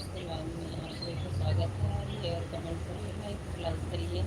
में आप सभी का स्वागत है। आइए और कमेंट करिए, लाइक करिए।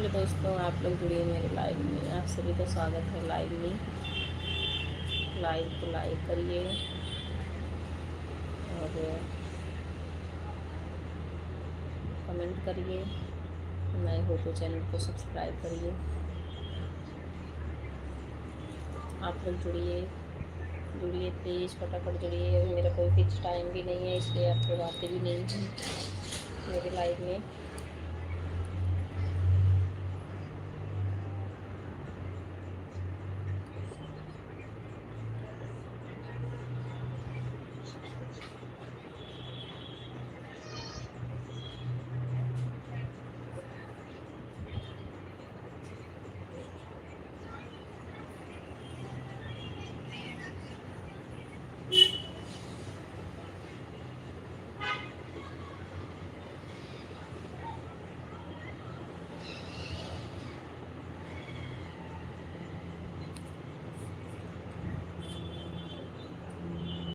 चलो दोस्तों, आप लोग जुड़िए मेरे लाइव में। आप सभी का स्वागत है लाइव में। लाइव को लाइक करिए और कमेंट करिए। नए हो तो चैनल को सब्सक्राइब करिए। आप लोग जुड़िए जुड़िए प्लीज़, फटाफट जुड़िए। मेरा कोई फिक्स टाइम भी नहीं है, इसलिए आप लोग आते भी नहीं हैं मेरे लाइव में।